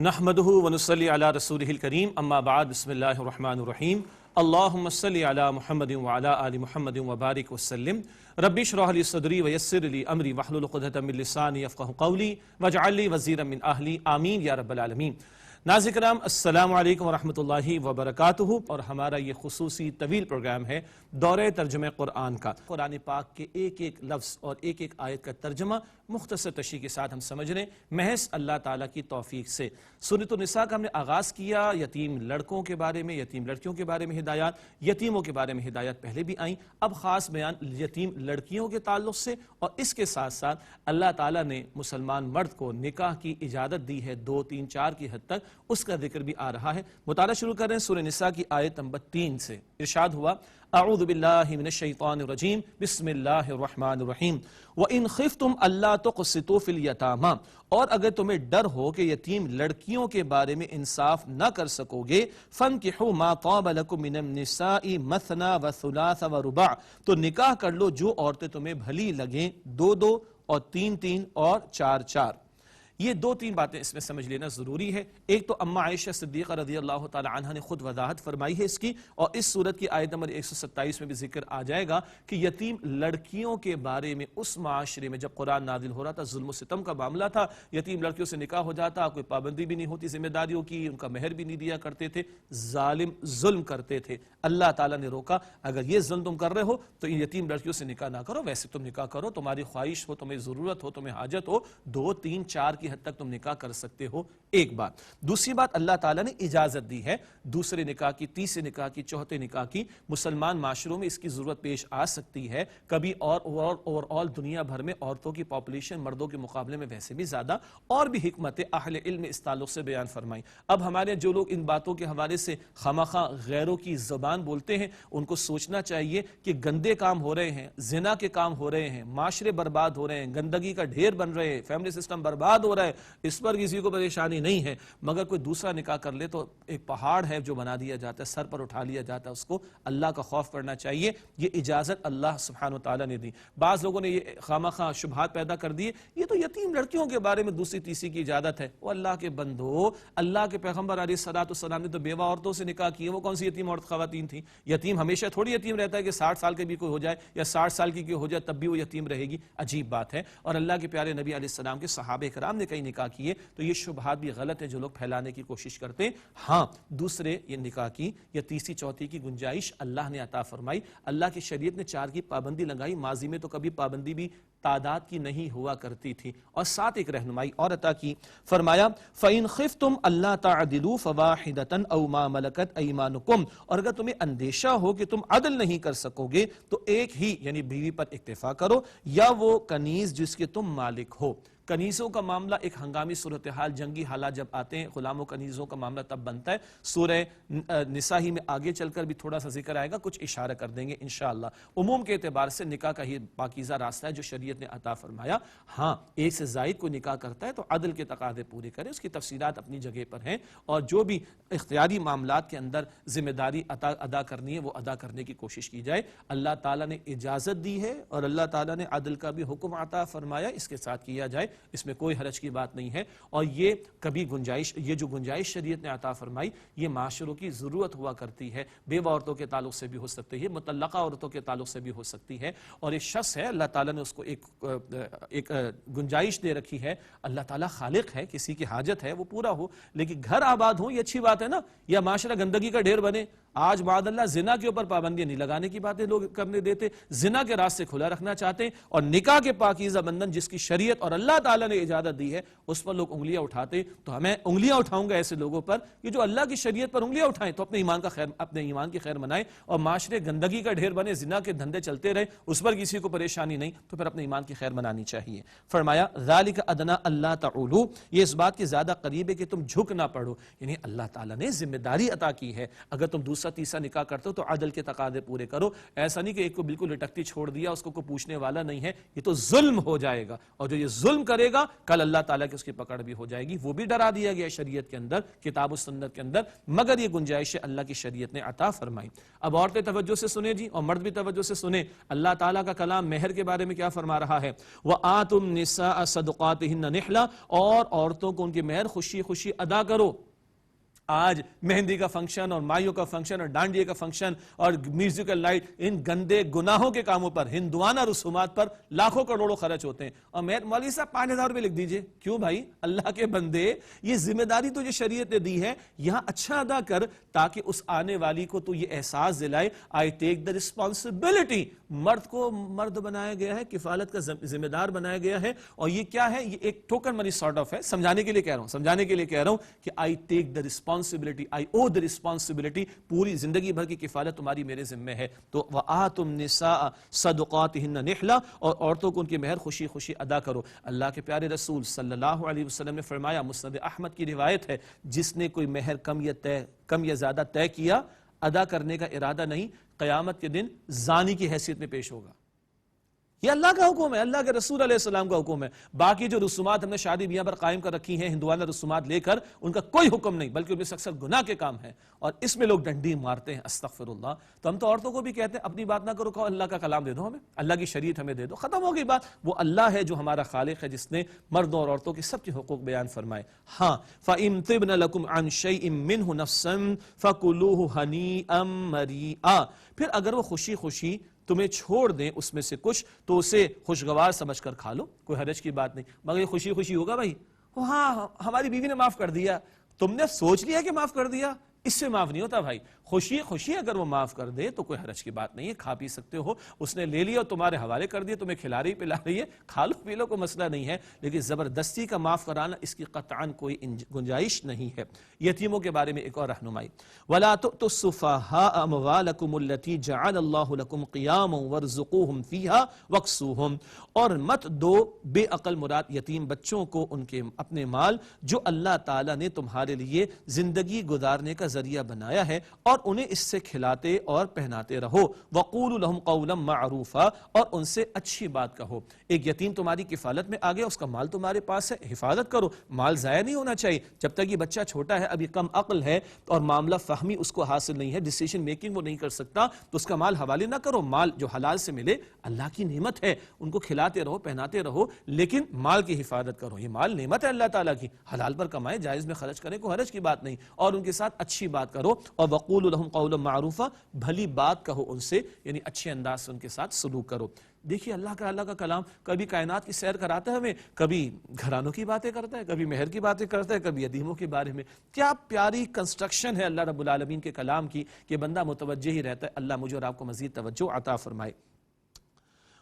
نحمده ونصلي على رسوله الكريم اما بعد بسم الله الرحمن الرحيم اللهم صل على محمد وعلى آل محمد وبارك وسلم رب اشرح لي صدري ويسر لي امري واحلل عقدة من لساني يفقهوا قولي واجعل لي وزيرا من اهلي آمین یا رب العالمین۔ ناظرین کرام السلام علیکم ورحمۃ اللہ وبرکاتہ، اور ہمارا یہ خصوصی طویل پروگرام ہے دورہ ترجمہ قرآن کا۔ قرآن پاک کے ایک ایک لفظ اور ایک ایک آیت کا ترجمہ مختصر تشریح کے ساتھ ہم سمجھ رہے ہیں محض اللہ تعالیٰ کی توفیق سے۔ سورۃ النساء کا ہم نے آغاز کیا، یتیم لڑکوں کے بارے میں، یتیم لڑکیوں کے بارے میں ہدایات، یتیموں کے بارے میں ہدایات پہلے بھی آئیں، اب خاص بیان یتیم لڑکیوں کے تعلق سے، اور اس کے ساتھ ساتھ اللہ تعالیٰ نے مسلمان مرد کو نکاح کی اجازت دی ہے 2 3 4 کی حد تک، اس کا ذکر بھی آ رہا ہے۔ مطالعہ شروع کر رہے ہیں سورہ نساء کی آیت نمبر 3 سے۔ ارشاد ہوا اعوذ باللہ من الشیطان الرجیم بسم اللہ الرحمن الرحیم وَإِنْ خِفْتُمْ أَلَّا تُقْسِطُوا فِي الْيَتَامَىٰ، اور اگر تمہیں ڈر ہو کہ یتیم لڑکیوں کے بارے میں انصاف نہ کر سکو گے، فَانْكِحُوا مَا طَابَ لَكُم مِّنَ النِّسَاءِ مَثْنَىٰ وَثُلَاثَ وَرُبَاعَ، تو نکاح کر لو جو عورتیں تمہیں بھلی لگیں، 2 2 اور 3 3 اور 4 4۔ یہ 2 3 باتیں اس میں سمجھ لینا ضروری ہے۔ ایک تو اما عائشہ صدیقہ رضی اللہ تعالی عنہ نے خود وضاحت فرمائی ہے اس کی، اور اس صورت کی آیت نمبر 127 میں بھی ذکر آ جائے گا کہ یتیم لڑکیوں کے بارے میں اس معاشرے میں جب قرآن نازل ہو رہا تھا، ظلم و ستم کا معاملہ تھا، یتیم لڑکیوں سے نکاح ہو جاتا، کوئی پابندی بھی نہیں ہوتی ذمہ داریوں کی، ان کا مہر بھی نہیں دیا کرتے تھے، ظالم ظلم کرتے تھے۔ اللہ تعالیٰ نے روکا اگر یہ ظلم تم کر رہے ہو تو ان یتیم لڑکیوں سے نکاح نہ کرو، ویسے تم نکاح کرو، تمہاری خواہش ہو، تمہیں ضرورت ہو، تمہیں حاجت ہو، 2 3 4 کی حد تک تم نکاح کر سکتے ہو۔ ایک بات۔ دوسری بات، اللہ تعالیٰ نے اجازت دی ہے دوسرے نکاح کی، تیسرے نکاح کی، چوتھے نکاح کی۔ مسلمان معاشروں میں اس کی ضرورت پیش آ سکتی ہے کبھی، اور آل دنیا بھر میں عورتوں کی پاپولیشن مردوں کے مقابلے میں ویسے بھی زیادہ، اور بھی حکمت اہل علم اس تعلق سے بیان فرمائیں۔ اب ہمارے جو لوگ ان باتوں کے حوالے سے خامخواہ غیروں کی زبان بولتے ہیں، ان کو سوچنا چاہیے کہ گندے کام ہو رہے ہیں، زنا کے کام ہو رہے ہیں، معاشرے برباد ہو رہے ہیں، گندگی کا ڈھیر بن رہے ہیں، فیملی سسٹم برباد ہو رہا ہے، اس پر کسی کو پریشانی نہیں ہے، مگر کوئی دوسرا نکاح کر لے تو ایک پہاڑ ہے جو بنا دیا جاتا ہے، سر پر اٹھا لیا جاتا ہے، اس کو اللہ کا خوف کرنا چاہیے۔ یہ اجازت اللہ سبحانہ وتعالیٰ نے دی۔ بعض لوگوں نے یہ خامخواہ شبہات پیدا کر دیے، یہ تو یتیم لڑکیوں کے بارے میں دوسری تیسری کی اجازت ہے۔ وہ اللہ کے بندو، اللہ کے پیغمبر علیہ السلام نے تو بیوہ عورتوں سے نکاح کیے، وہ کون سی یتیم عورت خواتین تھیں؟ یتیم ہمیشہ تھوڑی یتیم رہتا ہے کہ 60 سال کے بھی کوئی ہو جائے یا 60 سال کی کوئی ہو جائے تب بھی وہ یتیم رہے گی، عجیب بات ہے۔ اور اللہ کے پیارے نبی علیہ السلام کے صحابہ کرام نے کئی نکاح کیے، تو یہ شبہات بھی غلط ہے جو لوگ پھیلانے کی کوشش کرتے ہیں۔ ہاں، دوسرے یہ نکاح کی یا تیسری چوتھی کی گنجائش اللہ نے عطا فرمائی۔ اللہ کی شریعت نے 4 کی پابندی لگائی، ماضی میں تو کبھی پابندی بھی تعداد کی نہیں ہوا کرتی تھی، اور ساتھ ایک رہنمائی اور عطا کی۔ فرمایا فَإِنْ خِفْتُمْ أَلَّا تَعْدِلُوا فَوَاحِدَةً أَوْ مَا مَلَكَتْ أَيْمَانُكُمْ، اور اگر تمہیں اندیشہ ہو کہ تم عدل نہیں کر سکو گے تو ایک ہی یعنی بیوی پر اکتفا کرو، یا وہ کنیز جس کے تم مالک ہو۔ کنیزوں کا معاملہ ایک ہنگامی صورتحال، جنگی حالات جب آتے ہیں، غلاموں کنیزوں کا معاملہ تب بنتا ہے۔ سورہ نساء ہی میں آگے چل کر بھی تھوڑا سا ذکر آئے گا، کچھ اشارہ کر دیں گے انشاءاللہ۔ عموم کے اعتبار سے نکاح کا ہی پاکیزہ راستہ ہے جو شریعت نے عطا فرمایا۔ ہاں، ایک سے زائد کوئی نکاح کرتا ہے تو عدل کے تقاضے پورے کرے، اس کی تفصیلات اپنی جگہ پر ہیں، اور جو بھی اختیاری معاملات کے اندر ذمہ داری ادا کرنی ہے وہ ادا کرنے کی کوشش کی جائے۔ اللہ تعالیٰ نے اجازت دی ہے اور اللہ تعالیٰ نے عدل کا بھی حکم عطا فرمایا، اس کے ساتھ کیا جائے، اس میں کوئی حرج کی بات نہیں ہے۔ اور یہ کبھی یہ جو گنجائش شریعت نے عطا فرمائی، یہ معاشروں کی ضرورت ہوا کرتی ہے، بیوہ عورتوں کے تعلق سے بھی ہو سکتی ہے، مطلقہ عورتوں کے تعلق سے بھی ہو سکتی ہے، اور ایک شخص ہے اللہ تعالیٰ نے اس کو ایک گنجائش دے رکھی ہے۔ اللہ تعالیٰ خالق ہے، کسی کی حاجت ہے وہ پورا ہو، لیکن گھر آباد ہو یہ اچھی بات ہے نا، یا معاشرہ گندگی کا ڈھیر بنے۔ آج معاذ اللہ زنا کے اوپر پابندیاں نہیں لگانے کی باتیں لوگ کرنے دیتے، زنا کے راستے کھلا رکھنا چاہتے ہیں، اور نکاح کے پاکیزہ بندھن جس کی شریعت اور اللہ تعالیٰ نے اجازت دی ہے اس پر لوگ انگلیاں اٹھاتے، تو ہمیں انگلیاں اٹھاؤں گا ایسے لوگوں پر کہ جو اللہ کی شریعت پر انگلیاں اٹھائیں، تو اپنے ایمان کی خیر منائیں، اور معاشرے گندگی کا ڈھیر بنے، زنا کے دھندے چلتے رہے، اس پر کسی کو پریشانی نہیں، تو پھر اپنے ایمان کی خیر منانی چاہیے۔ فرمایا ذالک ادنی اللہ تعولوا، یہ اس بات کے زیادہ قریب ہے کہ تم جھک نہ پڑو، یعنی اللہ تعالیٰ نے ذمہ داری عطا کی ہے، اگر تم دوسرا دوسرا تیسرا نکاح کرتے ہو تو عدل کے تقاضے پورے کرو. ایسا نہیں کہ ایک کو بالکل لٹکتی چھوڑ دیا, اس کو کوئی پوچھنے والا نہیں ہے, یہ تو ظلم ہو جائے گا, اور جو یہ ظلم کرے گا کل اللہ تعالیٰ کی اس کی پکڑ بھی ہو جائے گی. وہ بھی ڈرا دیا گیا شریعت کے اندر, کتاب و سنت کے اندر, مگر یہ گنجائش اللہ کی شریعت نے عطا فرمائی. اب عورتیں توجہ سے سنیں جی, اور مرد بھی توجہ سے سنیں. اللہ تعالیٰ کا کلام مہر کے بارے میں کیا فرما رہا ہے؟ وَآتُوا النِّسَاءَ صَدُقَاتِهِنَّ نِحْلًا, اور عورتوں کو ان کی مہر خوشی خوشی ادا کرو. آج مہندی کا فنکشن اور مائیوں کا فنکشن اور ڈانڈیے کا فنکشن اور میوزیکل نائٹ, ان گندے گناہوں کے کاموں پر, ہندوانہ رسومات پر لاکھوں کروڑوں خرچ ہوتے ہیں. اور مولوی صاحب 5,000 روپے لکھ دیجئے. کیوں بھائی؟ اللہ کے بندے, یہ ذمہ داری تو یہ شریعت نے دی ہے, یہاں اچھا ادا کر تاکہ اس آنے والی کو تو یہ احساس دلائے آئی ٹیک دا رسپانسبلٹی. مرد کو مرد بنایا گیا ہے, کفالت کا ذمہ دار بنایا گیا ہے, اور یہ کیا ہے؟ یہ ایک ٹوکن منی سارٹ آف ہے. سمجھانے کے لیے کہہ رہا ہوں کہ آئی ٹیک دا responsibility, I owe the responsibility, پوری زندگی بھر کی کفالت تمہاری میرے ذمہ ہے. تو وَآتُوا النِّسَاءَ صَدُقَاتِهِنَّ نِحْلًا, اور عورتوں کو ان کی مہر خوشی خوشی ادا کرو. اللہ کے پیارے رسول صلی اللہ علیہ وسلم نے فرمایا, مسند احمد کی روایت ہے, جس نے کوئی مہر کم یا زیادہ طے کیا, ادا کرنے کا ارادہ نہیں, قیامت کے دن زانی کی حیثیت میں پیش ہوگا. یہ اللہ کا حکم ہے, اللہ کے رسول علیہ السلام کا حکم ہے. باقی جو رسومات ہم نے شادی بیاہ پر قائم کر رکھی ہیں, ہندوانہ رسومات لے کر, ان کا کوئی حکم نہیں, بلکہ ان میں اکثر گناہ کے کام ہیں, اور اس میں لوگ ڈنڈی مارتے ہیں. استغفر اللہ. تو ہم تو عورتوں کو بھی کہتے ہیں اپنی بات نہ کرو, کہو اللہ کا کلام دے دو ہمیں, اللہ کی شریعت ہمیں دے دو, ختم ہو گئی بات. وہ اللہ ہے جو ہمارا خالق ہے, جس نے مردوں اور عورتوں کے سب کے حقوق بیان فرمائے. ہاں, فَإِن طِبْنَ لَكُمْ عَنْ شَيْءٍ مِّنْهُ نَفْسًا فَكُلُوهُ هَنِيئًا مَرِيئًا. پھر اگر وہ خوشی خوشی تمہیں چھوڑ دیں اس میں سے کچھ, تو اسے خوشگوار سمجھ کر کھا لو, کوئی حرج کی بات نہیں. مگر یہ خوشی خوشی ہوگا بھائی, ہاں ہماری بیوی نے معاف کر دیا, تم نے سوچ لیا کہ معاف کر دیا, اس سے معاف نہیں ہوتا بھائی. خوشی خوشی اگر وہ معاف کر دے تو کوئی حرج کی بات نہیں ہے, کھا پی سکتے ہو. اس نے لے لیا اور تمہارے حوالے کر دیا, تمہیں کھلا رہی پلا رہی ہے, کھا لو پی لو, کوئی مسئلہ نہیں ہے. لیکن زبردستی کا معاف کرانا, اس کی قطعاً کوئی گنجائش نہیں ہے. یتیموں کے بارے میں ایک اور رہنمائی, وَلَا تُؤْتُوا السُّفَهَاءَ أَمْوَالَكُمُ الَّتِي جَعَلَ اللَّهُ لَكُمْ قِيَامًا وَارْزُقُوهُمْ فِيهَا وَاكْسُوهُمْ. اور مت دو بے عقل, مراد یتیم بچوں کو ان کے اپنے مال جو اللہ تعالیٰ نے تمہارے لیے زندگی گزارنے کا ذریعہ بنایا ہے, اور انہیں اس سے کھلاتے اور پہناتے رہو. وَقُولُوا لَهُمْ قَوْلًا مَعْرُوفًا, اور ان سے اچھی بات کہو. ایک یتیم تمہاری کفالت میں آ گیا, اس کا مال تمہارے پاس ہے, حفاظت کرو. مال ضائع نہیں ہونا چاہیے. جب تک یہ بچہ چھوٹا ہے, ابھی کم عقل ہے, اور معاملہ فہمی اس کو حاصل نہیں ہے, ڈیسیشن میکنگ وہ نہیں کر سکتا, تو اس کا مال حوالے نہ کرو. مال جو حلال سے ملے, اللہ کی نعمت ہے, ان کو کھلاتے رہو پہناتے رہو, لیکن مال کی حفاظت کرو. یہ مال نعمت ہے اللہ تعالیٰ کی, حلال پر کمائے, جائز میں خرچ کریں, کوئی حرج کی بات نہیں. اور ان کے ساتھ اچھی بات کرو. اور وَقُولُوا لَهُمْ قَوْلًا مَعْرُوفًا, بھلی بات کہو ان سے, یعنی اچھے انداز سے ان کے ساتھ سلوک کرو. دیکھیے اللہ کا کلام کبھی کائنات کی سیر کراتا ہے ہمیں, کبھی گھرانوں کی باتیں کرتا ہے, کبھی مہر کی باتیں کرتا ہے, کبھی یتیموں کے بارے میں. کیا پیاری کنسٹرکشن ہے اللہ رب العالمین کے کلام کی, کہ بندہ متوجہ ہی رہتا ہے. اللہ مجھے اور آپ کو مزید توجہ عطا فرمائے.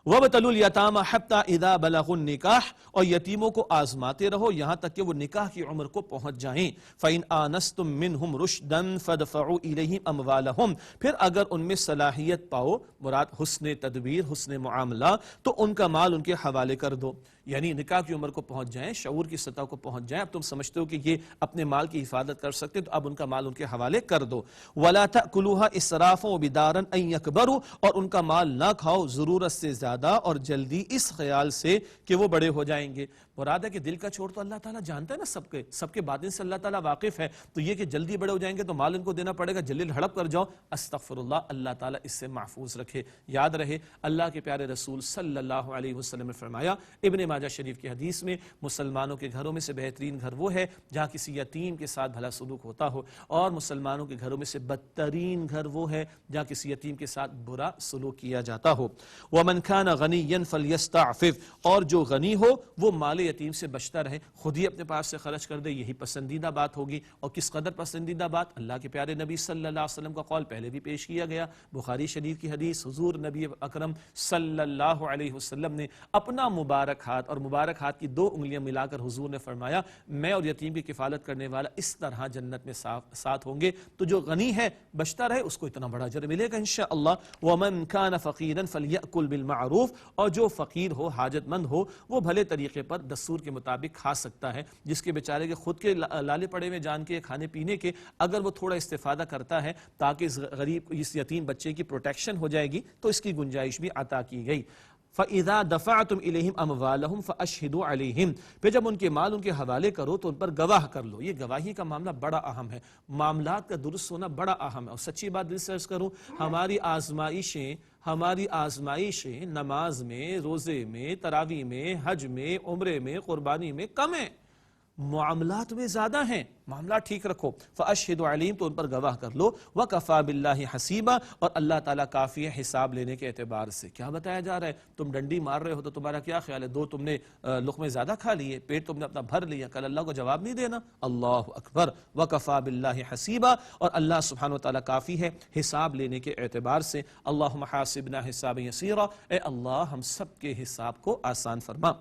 وَابْتَلُوا الْيَتَامَىٰ حَتَّىٰ إِذَا بَلَغُوا النِّكَاحَ, اور یتیموں کو آزماتے رہو یہاں تک کہ وہ نکاح کی عمر کو پہنچ جائیں. فَإِنْ آنَسْتُم مِّنْهُمْ رُشْدًا فَادْفَعُوا إِلَيْهِمْ أَمْوَالَهُمْ, پھر اگر ان میں صلاحیت پاؤ, مراد حسن تدبیر, حسن معاملہ, تو ان کا مال ان کے حوالے کر دو. یعنی نکاح کی عمر کو پہنچ جائیں, شعور کی سطح کو پہنچ جائیں, اب تم سمجھتے ہو کہ یہ اپنے مال کی حفاظت کر سکتے, تو اب ان کا مال ان کے حوالے کر دو. وَلَا تَأْكُلُوهَا إِسْرَافًا وَبِدَارًا أَن يَكْبَرُوا, اور ان کا مال نہ کھاؤ ضرورت سے زیادہ اور جلدی, اس خیال سے کہ وہ بڑے ہو جائیں گے. مراد ہے کہ دل کا چھوڑ تو اللہ تعالیٰ جانتا ہے نا, سب کے باطن سے اللہ تعالیٰ واقف ہے. تو یہ کہ جلدی بڑے ہو جائیں گے تو مال ان کو دینا پڑے گا, جلدی ہڑپ کر جاؤ, استغفر اللہ, اللہ تعالیٰ اس سے محفوظ رکھے. یاد رہے اللہ کے پیارے رسول صلی اللہ علیہ وسلم نے فرمایا, ابن ماجہ شریف کی حدیث میں, مسلمانوں کے گھروں میں سے بہترین گھر وہ ہے جہاں کسی یتیم کے ساتھ بھلا سلوک ہوتا ہو, اور مسلمانوں کے گھروں میں سے بدترین گھر وہ ہے جہاں کسی یتیم کے ساتھ برا سلوک کیا جاتا ہو. وَمَنْ كَانَ غَنِيًّا فَلْيَسْتَعْفِفْ, اور جو غنی ہو وہ مال یتیم سے بچتا رہے, خود ہی اپنے پاس سے خرچ کر دے, یہی پسندیدہ بات ہوگی. اور کس قدر پسندیدہ بات, اللہ کے پیارے نبی صلی اللہ علیہ وسلم کا قول پہلے بھی پیش کیا گیا, بخاری شریف کی حدیث, حضور نبی اکرم صلی اللہ علیہ وسلم نے اپنا مبارک ہاتھ اور مبارک ہاتھ کی 2 انگلیاں ملا کر حضور نے فرمایا, میں اور یتیم کی کفالت کرنے والا اس طرح جنت میں ساتھ ہوں گے. تو جو غنی ہے بچتا رہے, اس کو اتنا بڑا اجر ملے گا انشاءاللہ. وَمَنْ كَانَ فَقِيرًا فَلْيَأْكُلْ بِالْمَعْرُوفِ بالمعروف، اور جو فقیر ہو حاجت مند ہو وہ بھلے طریقے پر دستور کے مطابق کھا سکتا ہے. جس کے بیچارے کے خود کے لالے پڑے ہوئے جان کے کھانے پینے کے، اگر وہ تھوڑا استفادہ کرتا ہے تاکہ اس غریب اس یتیم بچے کی پروٹیکشن ہو جائے گی تو اس کی گنجائش بھی عطا کی گئی. فَإِذَا دَفَعْتُمْ إِلَيْهِمْ أَمْوَالَهُمْ فَأَشْهِدُوا عَلَيْهِمْ، پھر جب ان کے مال ان کے حوالے کرو تو ان پر گواہ کر لو. یہ گواہی کا معاملہ بڑا اہم ہے، معاملات کا درست ہونا بڑا اہم ہے. اور سچی بات دل سے عرض کروں، ہماری آزمائشیں نماز میں، روزے میں، تراویح میں، حج میں، عمرے میں، قربانی میں کم ہیں، معاملات میں زیادہ ہیں. معاملات ٹھیک رکھو. فَأَشْهِدُوا عَلَيْهِمْ، تو ان پر گواہ کر لو. وَكَفَى بِاللَّهِ حَسِيبًا، اور اللہ تعالیٰ کافی ہے حساب لینے کے اعتبار سے. کیا بتایا جا رہا ہے؟ تم ڈنڈی مار رہے ہو تو تمہارا کیا خیال ہے؟ 2 تم نے لقمے زیادہ کھا لیے، پیٹ تم نے اپنا بھر لیا، کل اللہ کو جواب نہیں دینا؟ اللہ اکبر. وَكَفَى بِاللَّهِ حَسِيبًا، اور اللہ سبحانہ وتعالیٰ کافی ہے حساب لینے کے اعتبار سے. اللہم حاسبنا حسابا یسیرا، اے اللہ ہم سب کے حساب کو آسان فرما.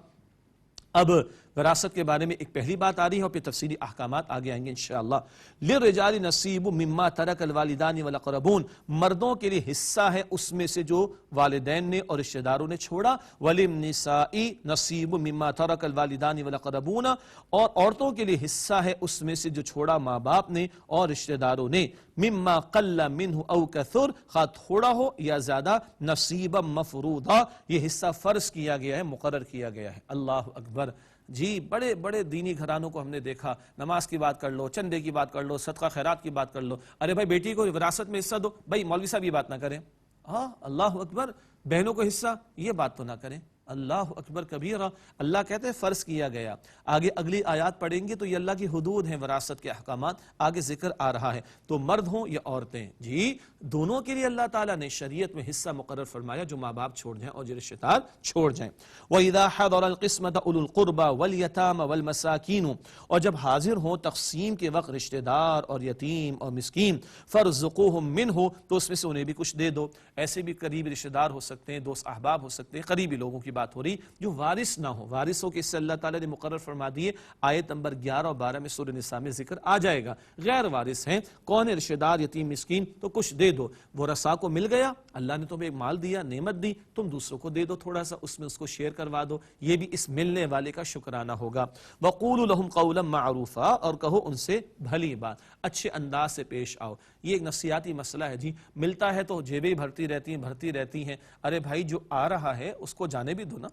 اب وراثت کے بارے میں ایک پہلی بات آ رہی ہے اور پھر تفصیلی احکامات آگے آئیں گے انشاءاللہ. للرجال نصیب مما ترک الوالدان والاقربون، مردوں کے لیے حصہ ہے اس میں سے جو والدین نے اور رشتہ داروں نے چھوڑا. وللنساء نصیب مما ترک الوالدان والاقربون، اور عورتوں کے لیے حصہ ہے اس میں سے جو چھوڑا ماں باپ نے اور رشتہ داروں نے. مما قل منہ او کثر، خواہ تھوڑا ہو یا زیادہ. نصیبا مفروضا، یہ حصہ فرض کیا گیا ہے، مقرر کیا گیا ہے. اللہ اکبر. جی بڑے بڑے دینی گھرانوں کو ہم نے دیکھا، نماز کی بات کر لو، چندے کی بات کر لو، صدقہ خیرات کی بات کر لو، ارے بھائی بیٹی کو وراثت میں حصہ دو، بھائی مولوی صاحب یہ بات نہ کریں. ہاں اللہ اکبر. بہنوں کو حصہ، یہ بات تو نہ کریں. اللہ اکبر کبیرہ. اللہ کہتے ہیں فرض کیا گیا. آگے اگلی آیات پڑھیں گے تو یہ اللہ کی حدود ہیں، وراثت کے احکامات آگے ذکر آ رہا ہے. تو مرد ہوں یا عورتیں، جی دونوں کے لیے اللہ تعالیٰ نے شریعت میں حصہ مقرر فرمایا، جو ماں باپ چھوڑ جائیں اور جو رشتہ دار چھوڑ جائیں. وَإِذَا حَضَرَ الْقِسْمَةَ أُولُو الْقُرْبَى وَالْيَتَامَى وَالْمَسَاكِينُ، اور جب حاضر ہوں تقسیم کے وقت رشتہ دار اور یتیم اور مسکین، فَارْزُقُوهُم مِّنْهُ، تو اس میں سے انہیں بھی کچھ دے دو. ایسے بھی قریبی رشتہ دار ہو سکتے ہیں، دوست احباب ہو سکتے ہیں، قریبی لوگوں کی بات ہو رہی جو وارث نہ ہو. وارثوں کے اس سے اللہ تعالیٰ نے مقرر فرما دیے. آیت نمبر 11 اور 12 میں سورہ نساء میں ذکر آ جائے گا. غیر وارث ہیں، کون ہے؟ رشتہ دار، یتیم، مسکین، تو کچھ دے دو. ورثاء کو مل گیا، اللہ نے تمہیں ایک مال دیا، نعمت دی، تم دوسروں کو دے دو تھوڑا سا، اس میں اس کو شیئر کروا دو. یہ بھی اس ملنے والے کا شکرانہ ہوگا. وَقُولُوا لَهُمْ قَوْلًا مَّعْرُوفًا، اور کہو ان سے بھلی بات، اچھے انداز سے پیش آؤ. یہ ایک نفسیاتی مسئلہ ہے. جی ملتا ہے تو جیبیں بھرتی رہتی ہیں. ارے بھائی جو آ رہا ہے اس کو جانے بھی دو نا.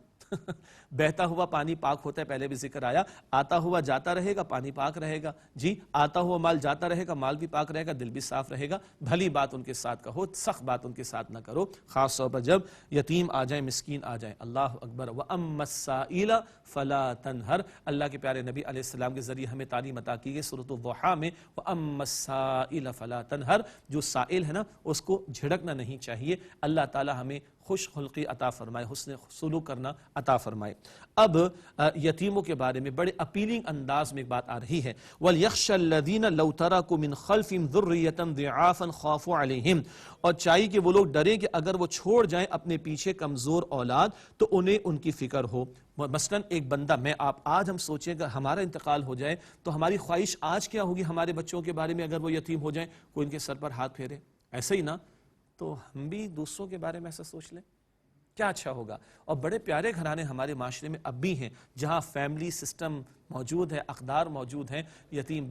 بہتا ہوا پانی پاک ہوتا ہے، پہلے بھی ذکر آیا. آتا ہوا جاتا رہے گا، پانی پاک رہے گا. جی آتا ہوا مال جاتا رہے گا، مال بھی پاک رہے گا، دل بھی صاف رہے گا. بھلی بات ان کے ساتھ کہو، سخت بات ان کے ساتھ نہ کرو، خاص طور پر جب یتیم آ جائیں، مسکین آ جائیں. اللہ اکبر. وَأَمَّا السَّائِلَ فَلَا تَنْهَرْ، اللہ کے پیارے نبی علیہ السلام کے ذریعے ہمیں تعلیم عطا کی گئی سورۃ الضحیٰ میں. وَأَمَّا السَّائِلَ فَلَا تَنْهَرْ، جو سائل ہے نا اس کو جھڑکنا نہیں چاہیے. اللہ تعالی ہمیں خوش خلقی عطا فرمائے، حسن سلوک کرنا عطا فرمائے. اب یتیموں کے بارے میں بڑے اپیلنگ انداز میں ایک بات آ رہی ہے. وَلْيَخْشَ الَّذِينَ لَوْ تَرَكُوا مِنْ خَلْفِهِمْ ذُرِّيَّةً ضِعَافًا خَافُوا عَلَيْهِمْ، اور چاہیے کہ وہ لوگ ڈریں کہ اگر وہ چھوڑ جائیں اپنے پیچھے کمزور اولاد تو انہیں ان کی فکر ہو. مثلاً ایک بندہ، میں آپ آج ہم سوچیں کہ ہمارا انتقال ہو جائے تو ہماری خواہش آج کیا ہوگی ہمارے بچوں کے بارے میں؟ اگر وہ یتیم ہو جائیں، کوئی ان کے سر پر ہاتھ پھیرے، ایسا ہی نا؟ تو ہم بھی دوسروں کے بارے میں ایسا سوچ لیں، کیا اچھا ہوگا. اور بڑے پیارے گھرانے ہمارے معاشرے میں اب بھی ہیں جہاں فیملی سسٹم موجود ہے، اقدار موجود ہیں. یتیم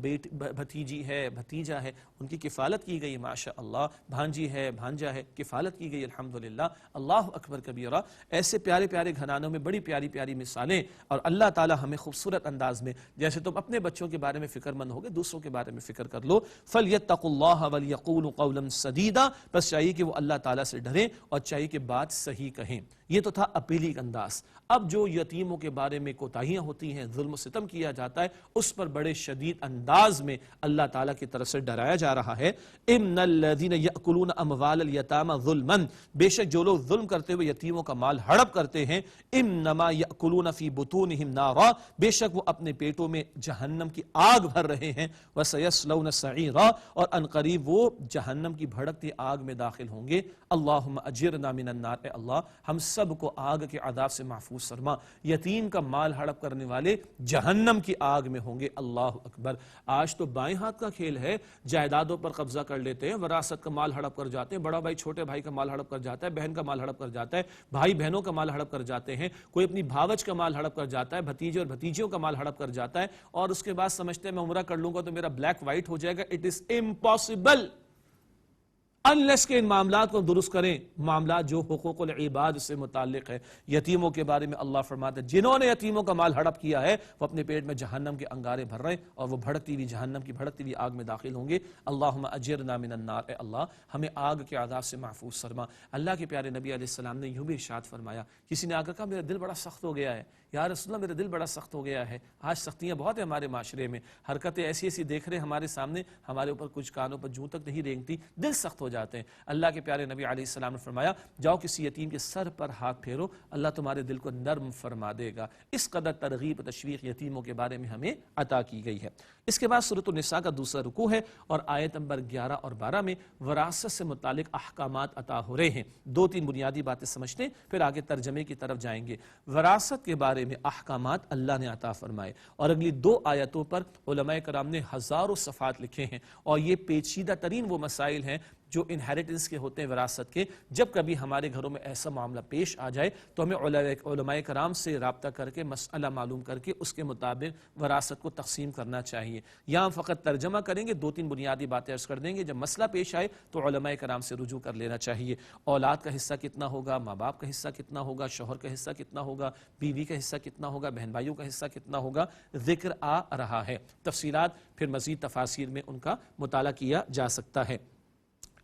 بھتیجی ہے، بھتیجا ہے، ان کی کفالت کی گئی ماشاء اللہ. بھانجی ہے، بھانجا ہے، کفالت کی گئی الحمدللہ. اللہ اکبر کبیرہ. ایسے پیارے پیارے گھرانوں میں بڑی پیاری پیاری مثالیں. اور اللہ تعالی ہمیں خوبصورت انداز میں، جیسے تم اپنے بچوں کے بارے میں فکر مند ہوگے، دوسروں کے بارے میں فکر کر لو. فَلْيَتَّقُوا اللَّهَ وَلْيَقُولُوا قَوْلًا سَدِيدًا، بس چاہیے کہ وہ اللہ تعالیٰ سے ڈریں اور چاہیے کہ بات صحیح کہیں. یہ تو تھا اپیلی انداز. اب جو یتیموں کے بارے میں کوتاہیاں ہوتی ہیں، ظلم و ستم کیا جاتا ہے، اس پر بڑے شدید انداز میں اللہ تعالیٰ کی طرف سے ڈرایا جا رہا ہے. اِنَّ الَّذِينَ يَأْكُلُونَ أَمْوَالَ الْيَتَامَى ظُلْمًا، بے شک جو لوگ ظلم کرتے ہوئے یتیموں کا مال ہڑپ کرتے ہیں، إِنَّمَا يَأْكُلُونَ فِي بُطُونِهِمْ نَارًا، بے شک وہ اپنے پیٹوں میں جہنم کی آگ بھر رہے ہیں. وَسَيَصْلَوْنَ سَعِيرًا، اور عنقریب وہ جہنم کی بھڑکتی آگ میں داخل ہوں گے. اللہم اجرنا من النار، اے اللہ ہم سب کو آگ کے عذاب سے محفوظ فرما. یتیم کا مال ہڑپ کرنے والے جہنم جہنم کی آگ میں ہوں گے۔ اللہ اکبر۔ آج تو بائیں ہاتھ کا کھیل ہے، جائیدادوں پر قبضہ کر لیتے ہیں، وراثت کا مال ہڑپ کر جاتے ہیں، بڑا بھائی چھوٹے بھائی کا مال ہڑپ کر جاتا ہے، بہن کا مال ہڑپ کر جاتا ہے، بھائی بہنوں کا مال ہڑپ کر جاتے ہیں، کوئی اپنی بھاوج کا مال ہڑپ کر جاتا ہے، بھتیجے اور بھتیجیوں کا مال ہڑپ کر جاتا ہے، اور اس کے بعد سمجھتے ہیں میں عمرہ کر لوں گا تو میرا بلیک وائٹ ہو جائے گا۔ اٹ از امپاسبل انلیس کہ ان معاملات کو درست کریں، معاملات جو حقوق العباد سے متعلق ہے۔ یتیموں کے بارے میں اللہ فرماتا ہے جنہوں نے یتیموں کا مال ہڑپ کیا ہے وہ اپنے پیٹ میں جہنم کے انگارے بھر رہے ہیں اور وہ بھڑکتی ہوئی جہنم کی بھڑکتی ہوئی آگ میں داخل ہوں گے۔ اللہم اجرنا من النار، اے اللہ ہمیں آگ کے عذاب سے محفوظ فرما۔ اللہ کے پیارے نبی علیہ السلام نے یوں بھی ارشاد فرمایا، کسی نے آ کر کہا میرا دل بڑا سخت ہو گیا ہے، یا رسول اللہ میرا دل بڑا سخت ہو گیا ہے۔ آج سختیاں بہت ہیں ہمارے معاشرے میں، حرکتیں ایسی ایسی دیکھ رہے ہیں ہمارے سامنے، ہمارے اوپر کچھ کانوں پر جوں تک نہیں رینگتی، دل سخت ہو جاتے ہیں۔ اللہ کے پیارے نبی علیہ السلام نے فرمایا جاؤ کسی یتیم کے سر پر ہاتھ پھیرو، اللہ تمہارے دل کو نرم فرما دے گا۔ اس قدر ترغیب تشویق یتیموں کے بارے میں ہمیں عطا کی گئی ہے۔ اس کے بعد سورۃ النساء کا دوسرا رکوع ہے اور آیت نمبر 11 اور 12 میں وراثت سے متعلق احکامات عطا ہو رہے ہیں۔ دو تین بنیادی باتیں سمجھتے ہیں پھر آگے ترجمے کی طرف جائیں گے۔ وراثت کے بارے میں احکامات اللہ نے عطا فرمائے اور اگلی دو آیتوں پر علماء کرام نے ہزاروں صفحات لکھے ہیں، اور یہ پیچیدہ ترین وہ مسائل ہیں جو انہیریٹنس کے ہوتے ہیں، وراثت کے۔ جب کبھی ہمارے گھروں میں ایسا معاملہ پیش آ جائے تو ہمیں علماء کرام سے رابطہ کر کے مسئلہ معلوم کر کے اس کے مطابق وراثت کو تقسیم کرنا چاہیے۔ یہاں فقط ترجمہ کریں گے، دو تین بنیادی باتیں عرض کر دیں گے، جب مسئلہ پیش آئے تو علماء کرام سے رجوع کر لینا چاہیے۔ اولاد کا حصہ کتنا ہوگا، ماں باپ کا حصہ کتنا ہوگا، شوہر کا حصہ کتنا ہوگا، بیوی کا حصہ کتنا ہوگا، بہن بھائیوں کا حصہ کتنا ہوگا، ذکر آ رہا ہے۔ تفصیلات پھر مزید تفاصیل میں ان کا مطالعہ کیا جا سکتا ہے۔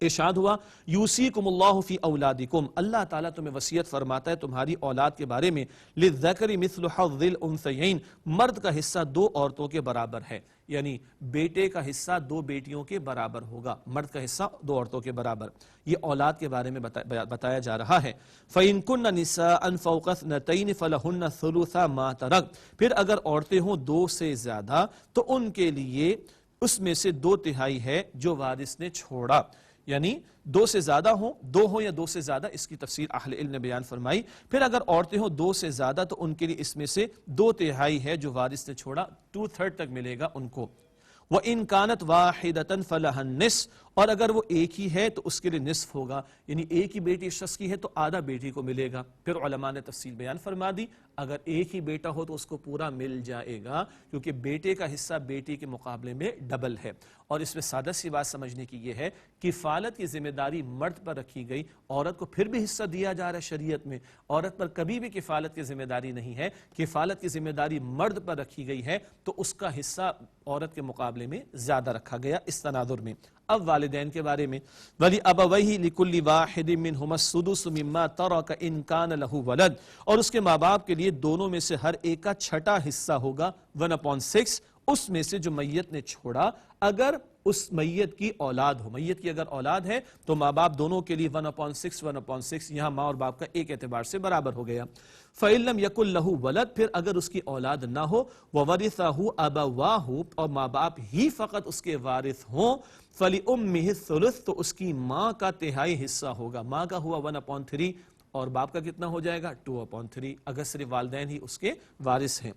ارشاد ہوا یوصیکم اللہ فی اولادکم، اللہ تعالیٰ تمہیں وصیت فرماتا ہے تمہاری اولاد کے بارے میں، للذکر مثل حظ الانثیین، مرد کا حصہ دو عورتوں کے برابر ہے، یعنی بیٹے کا حصہ دو بیٹیوں کے برابر ہوگا، مرد کا حصہ دو عورتوں کے برابر۔ یہ اولاد کے بارے میں بتایا جا رہا ہے۔ فَإِن كُنَّ نِسَاءً فَوْقَ اثْنَتَيْنِ فَلَهُنَّ ثُلُثَ مَا تَرَكَ، پھر اگر عورتیں ہوں دو سے زیادہ تو ان کے لیے اس میں سے دو تہائی ہے جو وارث نے چھوڑا، یعنی دو سے زیادہ ہوں، دو ہوں یا دو سے زیادہ، اس کی تفسیر اہل علم نے بیان فرمائی۔ پھر اگر عورتیں ہوں دو سے زیادہ تو ان کے لیے اس میں سے دو تہائی ہے جو وارث نے چھوڑا، 2/3 تک ملے گا ان کو۔ وَإِن كَانَتْ وَاحِدَةً فَلَهَا النِّصْفُ، اور اگر وہ ایک ہی ہے تو اس کے لیے نصف ہوگا، یعنی ایک ہی بیٹی شخص کی ہے تو آدھا بیٹی کو ملے گا۔ پھر علماء نے تفصیل بیان فرما دی، اگر ایک ہی بیٹا ہو تو اس کو پورا مل جائے گا، کیونکہ بیٹے کا حصہ بیٹی کے مقابلے میں ڈبل ہے۔ اور اس میں سادہ سی بات سمجھنے کی یہ ہے، کفالت کی ذمہ داری مرد پر رکھی گئی، عورت کو پھر بھی حصہ دیا جا رہا ہے شریعت میں، عورت پر کبھی بھی کفالت کی ذمہ داری نہیں ہے، کفالت کی ذمہ داری مرد پر رکھی گئی ہے تو اس کا حصہ عورت کے مقابلے میں زیادہ رکھا گیا اس تناظر میں۔ اب والدین کے بارے میں، وَلِأَبَوَيْهِ لِكُلِّ وَاحِدٍ مِّنْهُمَا السُّدُسُ مِمَّا تَرَكَ إِن كَانَ لَهُ وَلَدٌ، اور اس کے ماں باپ کے لیے دونوں میں سے ہر ایک کا چھٹا حصہ ہوگا، 1/6 اس میں سے جو میت نے چھوڑا، اگر اس میت کی اولاد ہو، میت کی اگر اولاد ہے تو ماں باپ دونوں کے لیے 1/6، یہاں ماں اور باپ کا ایک اعتبار سے برابر ہو گیا۔ فَإِن لَمْ يَكُن لَهُ وَلَدٌ، پھر اگر اس کی اولاد نہ ہو، وَوَرِثَهُ أَبَوَاهُ، اور ماں باپ ہی فقط اس کے وارث ہوں، فَلِأُمِّهِ الثُّلُثُ، تو اس کی ماں کا تہائی حصہ ہوگا، ماں کا ہوا 1/3 اور باپ کا کتنا ہو جائے گا 2/3، اگر صرف والدین ہی اس کے وارث ہیں۔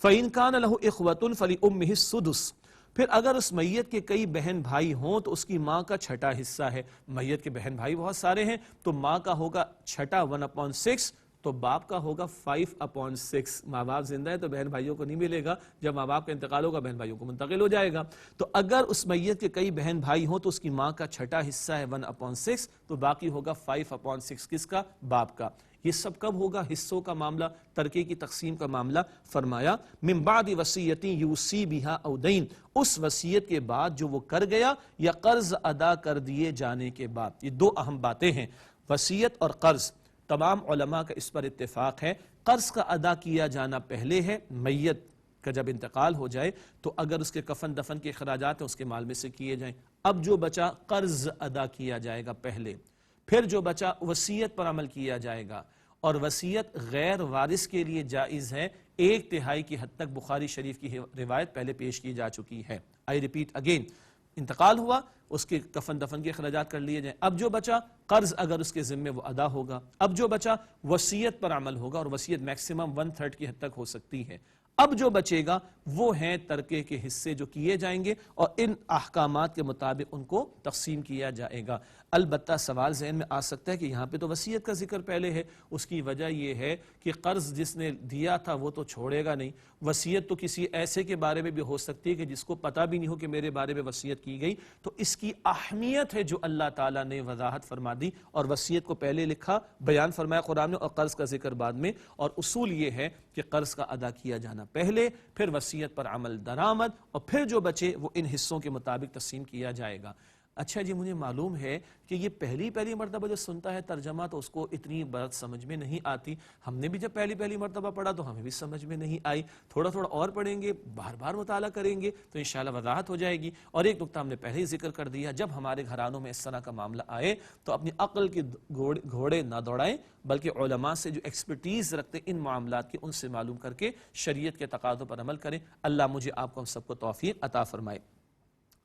فَإِن كَانَ لَهُ إِخْوَةٌ فَلِأُمِّهِ السُّدُسُ، پھر اگر اس میت کے کئی بہن بھائی ہوں تو اس کی ماں کا چھٹا حصہ ہے، میت کے بہن بھائی بہت سارے ہیں تو ماں کا ہوگا چھٹا 1/6 تو باپ کا ہوگا 5/6۔ ماں باپ زندہ ہے تو بہن بھائیوں کو نہیں ملے گا، جب ماں باپ کا انتقال ہوگا بہن بھائیوں کو منتقل ہو جائے گا۔ تو اگر اس میت کے کئی بہن بھائی ہوں تو اس کی ماں کا چھٹا حصہ ہے 1/6 تو باقی ہوگا 5/6 کس کا، باپ کا۔ یہ سب کب ہوگا، حصوں کا معاملہ، ترکے کی تقسیم کا معاملہ فرمایا، من بعد وصیت یوصی بہا او دین، اس وصیت کے بعد جو وہ کر گیا یا قرض ادا کر دیے جانے کے بعد۔ یہ دو اہم باتیں ہیں، وصیت اور قرض۔ تمام علماء کا اس پر اتفاق ہے، قرض کا ادا کیا جانا پہلے ہے، میت کا جب انتقال ہو جائے تو اگر اس کے کفن دفن کے اخراجات ہیں اس کے مال میں سے کیے جائیں، اب جو بچا قرض ادا کیا جائے گا پہلے، پھر جو بچا وصیت پر عمل کیا جائے گا، اور وصیت غیر وارث کے لیے جائز ہے 1/3 کی حد تک، بخاری شریف کی روایت پہلے پیش کی جا چکی ہے۔ آئی ریپیٹ اگین، انتقال ہوا، اس کے کفن دفن کے اخراجات کر لیے جائیں، اب جو بچا قرض اگر اس کے ذمے وہ ادا ہوگا، اب جو بچا وصیت پر عمل ہوگا، اور وصیت میکسیمم 1/3 کی حد تک ہو سکتی ہے۔ اب جو بچے گا وہ ہیں ترکے کے حصے جو کیے جائیں گے اور ان احکامات کے مطابق ان کو تقسیم کیا جائے گا۔ البتہ سوال ذہن میں آ سکتا ہے کہ یہاں پہ تو وصیت کا ذکر پہلے ہے، اس کی وجہ یہ ہے کہ قرض جس نے دیا تھا وہ تو چھوڑے گا نہیں، وصیت تو کسی ایسے کے بارے میں بھی ہو سکتی ہے کہ جس کو پتہ بھی نہیں ہو کہ میرے بارے میں وصیت کی گئی، تو اس کی اہمیت ہے جو اللہ تعالیٰ نے وضاحت فرما دی اور وصیت کو پہلے لکھا، بیان فرمایا قرآن نے، اور قرض کا ذکر بعد میں، اور اصول یہ ہے کہ قرض کا ادا کیا جانا پہلے، پھر وصیت پر عمل درآمد، اور پھر جو بچے وہ ان حصوں کے مطابق تقسیم کیا جائے گا۔ اچھا جی، مجھے معلوم ہے کہ یہ پہلی مرتبہ جو سنتا ہے ترجمہ تو اس کو اتنی بات سمجھ میں نہیں آتی، ہم نے بھی جب پہلی مرتبہ پڑھا تو ہمیں بھی سمجھ میں نہیں آئی، تھوڑا اور پڑھیں گے، بار بار مطالعہ کریں گے تو انشاءاللہ وضاحت ہو جائے گی۔ اور ایک نکتہ ہم نے پہلے ہی ذکر کر دیا، جب ہمارے گھرانوں میں اس طرح کا معاملہ آئے تو اپنی عقل کے گھوڑے نہ دوڑائیں، بلکہ علماء سے جو ایکسپرٹیز رکھتے ان معاملات کے ان سے معلوم کر کے شریعت کے تقاضوں پر عمل کریں۔ اللہ مجھے آپ کو ہم سب کو توفیق عطا فرمائے۔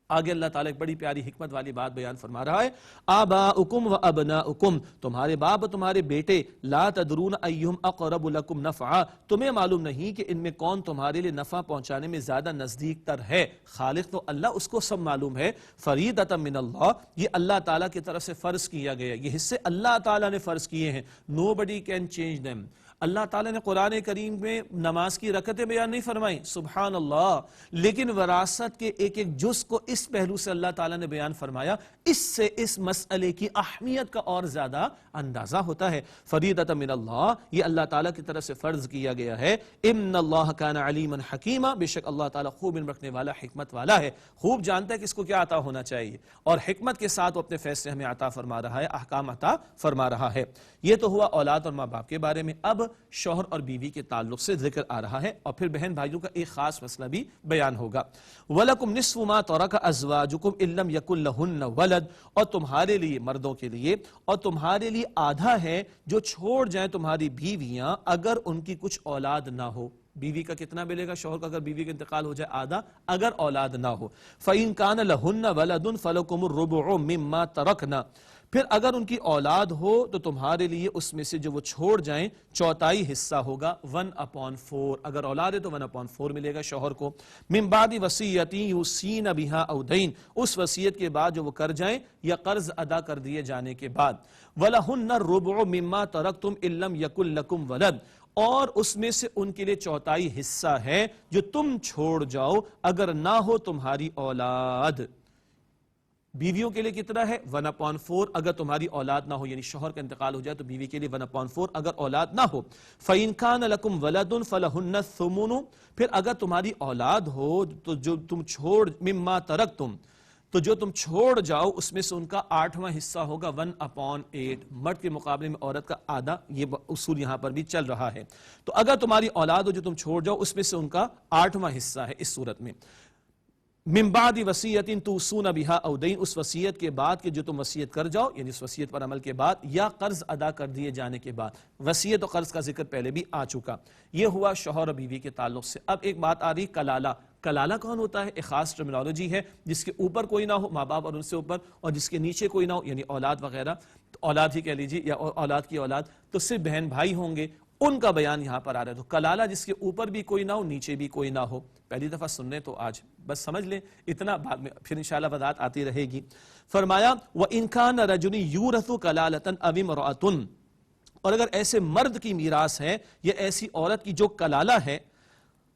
آگے اللہ تعالیٰ ایک بڑی پیاری حکمت والی بات بیان فرما رہا ہے، آباؤکم و ابناؤکم، تمہارے باپ تمہارے بیٹے، لا تدرون ایہم اقرب لکم نفعا، تمہیں معلوم نہیں کہ ان میں کون تمہارے لیے نفع پہنچانے میں زیادہ نزدیک تر ہے۔ خالق تو اللہ، اس کو سب معلوم ہے۔ فریضۃ من اللہ، یہ اللہ تعالیٰ کی طرف سے فرض کیا گیا، یہ حصے اللہ تعالیٰ نے فرض کیے ہیں، nobody can change them۔ اللہ تعالیٰ نے قرآن کریم میں نماز کی رکعتیں بیان نہیں فرمائیں، سبحان اللہ، لیکن وراثت کے ایک جز کو اس پہلو سے اللہ تعالیٰ نے بیان فرمایا، اس سے اس مسئلے کی اہمیت کا اور زیادہ اندازہ ہوتا ہے۔ فریضۃ من اللہ، یہ اللہ تعالیٰ کی طرف سے فرض کیا گیا ہے۔ ان اللہ کان علیما حکیما، بے شک اللہ تعالیٰ خوب علم رکھنے والا، حکمت والا ہے، خوب جانتا ہے کہ اس کو کیا عطا ہونا چاہیے، اور حکمت کے ساتھ وہ اپنے فیصلے ہمیں عطا فرما رہا ہے، احکام عطا فرما رہا ہے۔ یہ تو ہوا اولاد اور ماں باپ کے بارے میں۔ اب شوہر اور بیوی کے تعلق سے ذکر آ رہا ہے، اور پھر بہن بھائیوں کا ایک خاص مسئلہ بھی بیان ہوگا۔ وَلَكُمْ نِصْفُ مَا تَرَكَ أَزْوَاجُكُمْ إِن لَّمْ يَكُن لَّهُنَّ وَلَدٌ، اور تمہارے لیے، مردوں کے لیے، اور تمہارے لیے آدھا ہے جو چھوڑ جائیں تمہاری بیویاں اگر ان کی کچھ اولاد نہ ہو۔ بیوی کا کتنا ملے گا؟ شوہر کا اگر بیوی کا انتقال ہو جائے آدھا، اگر اولاد نہ ہو۔ فَإِن كَانَ لَهُنَّ وَلَدٌ فَلَكُمُ الرُّبُعُ مِمَّا تَرَكْنَ، پھر اگر ان کی اولاد ہو تو تمہارے لیے اس میں سے جو وہ چھوڑ جائیں چوتھائی حصہ ہوگا، 1/4۔ اگر اولاد ہے تو 1/4 ملے گا شوہر کو۔ من بعد وصیۃ یوصین بہا او دین، اس وصیت کے بعد جو وہ کر جائیں یا قرض ادا کر دیے جانے کے بعد۔ وَلَهُنَّ الرُّبُعُ مِمَّا تَرَكْتُمْ إِن لَّمْ يَكُن لَّكُمْ وَلَدٌ، اور اس میں سے ان کے لیے چوتھائی حصہ ہے جو تم چھوڑ جاؤ اگر نہ ہو تمہاری اولاد۔ بیویوں کے لیے کتنا ہے؟ 1/4، اگر تمہاری اولاد نہ ہو، یعنی شوہر کا انتقال ہو جائے تو بیوی کے لیے 1/4 اگر اولاد نہ ہو۔ فَإِن كَانَ لَكُمْ وَلَدٌ فَلَهُنَّ الثُّمُنُ، پھر اگر تمہاری اولاد ہو تو جو تم چھوڑ، مما ترکتم، تو جو تم چھوڑ جاؤ اس میں سے ان کا 8واں حصہ ہوگا، 1/8۔ مرد کے مقابلے میں عورت کا آدھا، یہ اصول یہاں پر بھی چل رہا ہے۔ تو اگر تمہاری اولاد ہو جو تم چھوڑ جاؤ اس میں سے ان کا 8واں حصہ ہے اس صورت میں۔ من بعد وصیۃ توصون بہا او دین، اس وصیت کے بعد کہ جو تم وصیت کر جاؤ، یعنی اس وصیت پر عمل کے بعد یا قرض ادا کر دیے جانے کے بعد۔ وصیت و قرض کا ذکر پہلے بھی آ چکا، یہ ہوا شوہر اور بیوی کے تعلق سے۔ اب ایک بات آ رہی، کلالہ۔ کلالہ کون ہوتا ہے؟ ایک خاص ٹرمینالوجی ہے، جس کے اوپر کوئی نہ ہو، ماں باپ اور ان سے اوپر، اور جس کے نیچے کوئی نہ ہو، یعنی اولاد وغیرہ، اولاد ہی کہہ لیجیے یا اولاد کی اولاد، تو صرف بہن بھائی ہوں گے، ان کا بیان یہاں پر آ رہا ہے۔ تو کلالہ جس کے اوپر بھی کوئی نہ ہو، نیچے بھی کوئی نہ ہو۔ پہلی دفعہ سننے تو آج بس سمجھ لیں اتنا، بعد میں پھر انشاءاللہ وضاحت آتی رہے گی۔ فرمایا وَإِن كَانَ رَجُلٌ يُورَثُ كَلَالَةً أَوْ امْرَأَةٌ، اور اگر ایسے مرد کی میراث ہے یا ایسی عورت کی جو کلالہ ہے،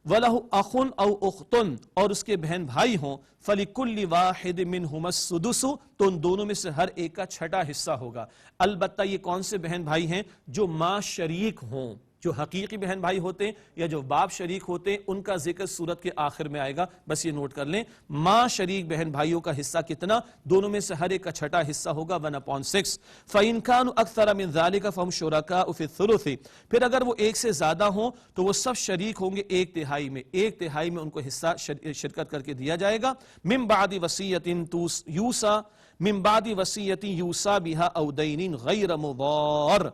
وَلَهُ أَخٌ أَوْ أُخْتٌ، اور اس کے بہن بھائی ہوں، فَلِكُلِّ وَاحِدٍ مِّنْهُمَا السُّدُسُ، تو ان دونوں میں سے ہر ایک کا چھٹا حصہ ہوگا۔ البتہ یہ کون سے بہن بھائی ہیں؟ جو ماں شریک ہوں، جو حقیقی بہن بھائی ہوتے ہیں یا جو باپ شریک ہوتے ہیں، ان کا ذکر سورت کے آخر میں آئے گا، بس یہ نوٹ کر لیں۔ ماں شریک بہن بھائیوں کا حصہ کتنا؟ دونوں میں سے ہر ایک کا چھٹا حصہ ہوگا، 1/6۔ فَإِن كَانُوا أَكْثَرَ مِن ذَلِكَ فَهُمْ شُرَكَاءُ فِي الثُّلُثِ، پھر اگر وہ ایک سے زیادہ ہوں تو وہ سب شریک ہوں گے 1/3 میں، 1/3 میں ان کو حصہ شرکت کر کے دیا جائے گا۔ من بعد وصیۃ یوصى، من بعد وصیۃ یوصى بها او دین غیر مضار،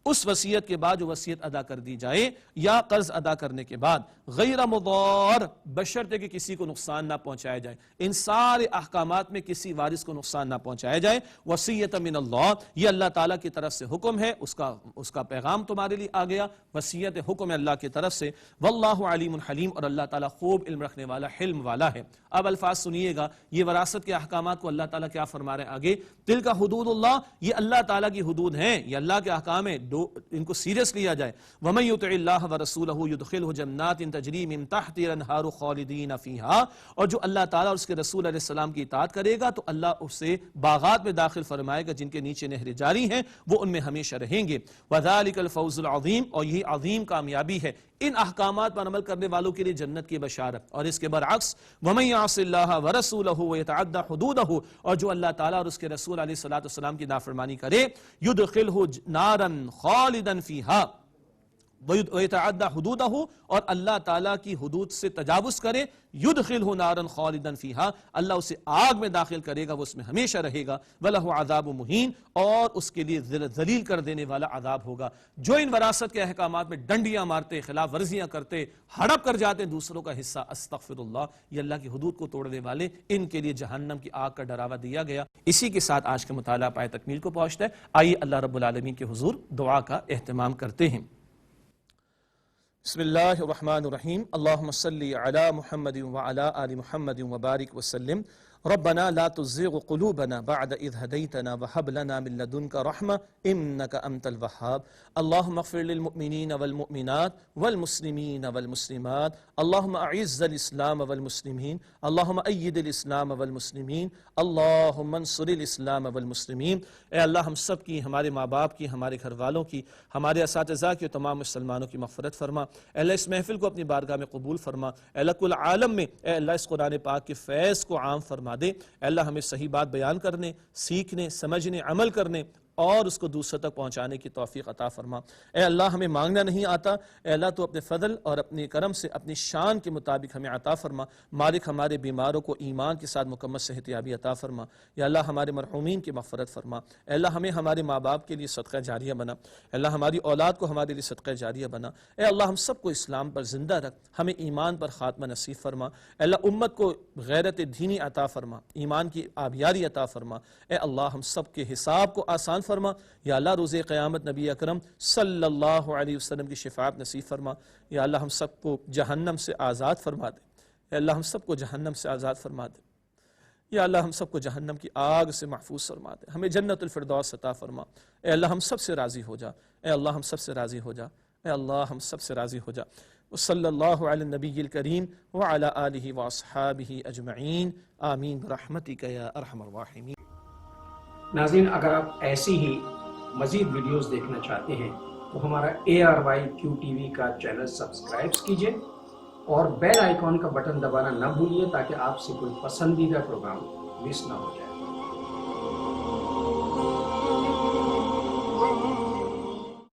اس وصیت کے بعد جو وصیت ادا کر دی جائے یا قرض ادا کرنے کے بعد غیر مضار بشرطے کہ کسی کو نقصان نہ پہنچایا جائے، ان سارے احکامات میں کسی وارث کو نقصان نہ پہنچایا جائے، وصیت من اللہ یہ اللہ تعالیٰ کی طرف سے حکم ہے، اس کا پیغام تمہارے لیے آ گیا، وصیت حکم اللہ کی طرف سے، واللہ علیم حلیم اور اللہ تعالیٰ خوب علم رکھنے والا حلم والا ہے۔ اب الفاظ سنیے گا، یہ وراثت کے احکامات کو اللہ تعالیٰ کیا فرما رہے ہیں آگے، تلک حدود اللہ یہ اللہ تعالیٰ کی حدود ہیں، یہ اللہ کے احکام ہیں، ان کو سیریس لیا جائے۔ وَمَن يُطِعِ اللَّهَ وَرَسُولَهُ يُدْخِلْهُ جَنَّاتٍ تَجْرِي مِن تَحْتِهَا الْأَنْهَارُ خَالِدِينَ فِيهَا، اور جو اللہ تعالیٰ اور اس کے رسول علیہ السلام کی اطاعت کرے گا تو اللہ اسے باغات میں داخل فرمائے گا جن کے نیچے نہریں جاری ہیں، وہ ان میں ہمیشہ رہیں گے۔ وَذَلِكَ الْفَوْزُ الْعَظِيمُ اور یہی عظیم کامیابی ہے، ان احکامات پر عمل کرنے والوں کے لیے جنت کی بشارت۔ اور اس کے برعکس وَمَن يَعْصِ اللَّهَ وَرَسُولَهُ وَيَتَعَدَّ حُدُودَهُ اور جو اللہ تعالیٰ اور اس کے رسول علیہ السلام کی نافرمانی کرے، يُدْخِلْهُ نَارًا خَالِدًا فِيهَا وَيَتَعَدَّ حُدُودَهُ اور اللہ تعالیٰ کی حدود سے تجاوز کرے، يُدْخِلْهُ نَارًا خَالِدًا فِيهَا اللہ اسے آگ میں داخل کرے گا، وہ اس میں ہمیشہ رہے گا، وَلَهُ عَذَابٌ مُهِينٌ اور اس کے لیے ذلیل کر دینے والا عذاب ہوگا۔ جو ان وراثت کے احکامات میں ڈنڈیاں مارتے، خلاف ورزیاں کرتے، ہڑپ کر جاتے دوسروں کا حصہ، استغفر اللہ، یہ اللہ کی حدود کو توڑنے والے، ان کے لیے جہنم کی آگ کا ڈراوا دیا گیا۔ اسی کے ساتھ آج کا مطالعہ پائے تکمیل کو پہنچتا ہے۔ آئیے اللہ رب العالمین کے حضور دعا کا اہتمام کرتے ہیں۔ بسم اللہ الرحمن الرحیم، اللہم صلی علی محمد وعلی آل محمد وبارک وسلم۔ ربنا لا تزغ قلوبنا بعد إذ هديتنا وهب لنا من لدنك رحمة إنك أنت الوهاب اللهم اغفر للمؤمنين والمؤمنات والمسلمين والمسلمات اللهم أعز الإسلام والمسلمين اللهم أيد الإسلام والمسلمين اللهم انصر الإسلام والمسلمين۔ اے اللہ ہم سب کی، ہمارے ماں باپ کی، ہمارے گھر والوں کی، ہمارے اساتذہ کی اور تمام مسلمانوں کی مغفرت فرما۔ اے اللہ اس محفل کو اپنی بارگاہ میں قبول فرما۔ اے اللہ کل عالم میں اے اللہ اس قرآن پاک کے فیض کو عام فرما دے۔ اے اللہ ہمیں صحیح بات بیان کرنے، سیکھنے، سمجھنے، عمل کرنے اور اس کو دوسروں تک پہنچانے کی توفیق عطا فرما۔ اے اللہ ہمیں مانگنا نہیں آتا، اے اللہ تو اپنے فضل اور اپنے کرم سے اپنی شان کے مطابق ہمیں عطا فرما۔ مالک ہمارے بیماروں کو ایمان کے ساتھ مکمل صحت یابی عطا فرما۔ یا اللہ ہمارے مرحومین کی مغفرت فرما۔ اے اللہ ہمیں ہمارے ماں باپ کے لیے صدقہ جاریہ بنا۔ اے اللہ ہماری اولاد کو ہمارے لیے صدقہ جاریہ بنا۔ اے اللہ ہم سب کو اسلام پر زندہ رکھ، ہمیں ایمان پر خاتمہ نصیب فرما۔ اے اللہ امت کو غیرت دینی عطا فرما، ایمان کی آبیاری عطا فرما۔ اے اللہ ہم سب کے حساب کو آسان فرما۔ یا اللہ روز قیامت نبی اکرم صلی اللہ علیہ وسلم کی شفاعت نصیب فرما۔ یا اللہ ہم سب کو جہنم سے آزاد فرما دے۔ اے اللہ ہم سب کو جہنم سے آزاد فرما دے۔ یا اللہ ہم سب کو جہنم کی آگ سے محفوظ فرما دے، ہمیں جنت الفردوس عطا فرما۔ اے اللہ ہم سب سے راضی ہو جا، اے اللہ ہم سب سے راضی ہو جا، اے اللہ ہم سب سے راضی ہو جا۔ وصلی اللہ علی النبی الکریم وعلی آلہ واصحابہ اجمعین آمین برحمتک یا ارحم الراحمین۔ ناظرین اگر آپ ایسی ہی مزید ویڈیوز دیکھنا چاہتے ہیں تو ہمارا ARYQ-TV کا چینل سبسکرائب کیجئے اور بیل آئیکن کا بٹن دبانا نہ بھولیے تاکہ آپ سے کوئی پسندیدہ پروگرام مس نہ ہو جائے۔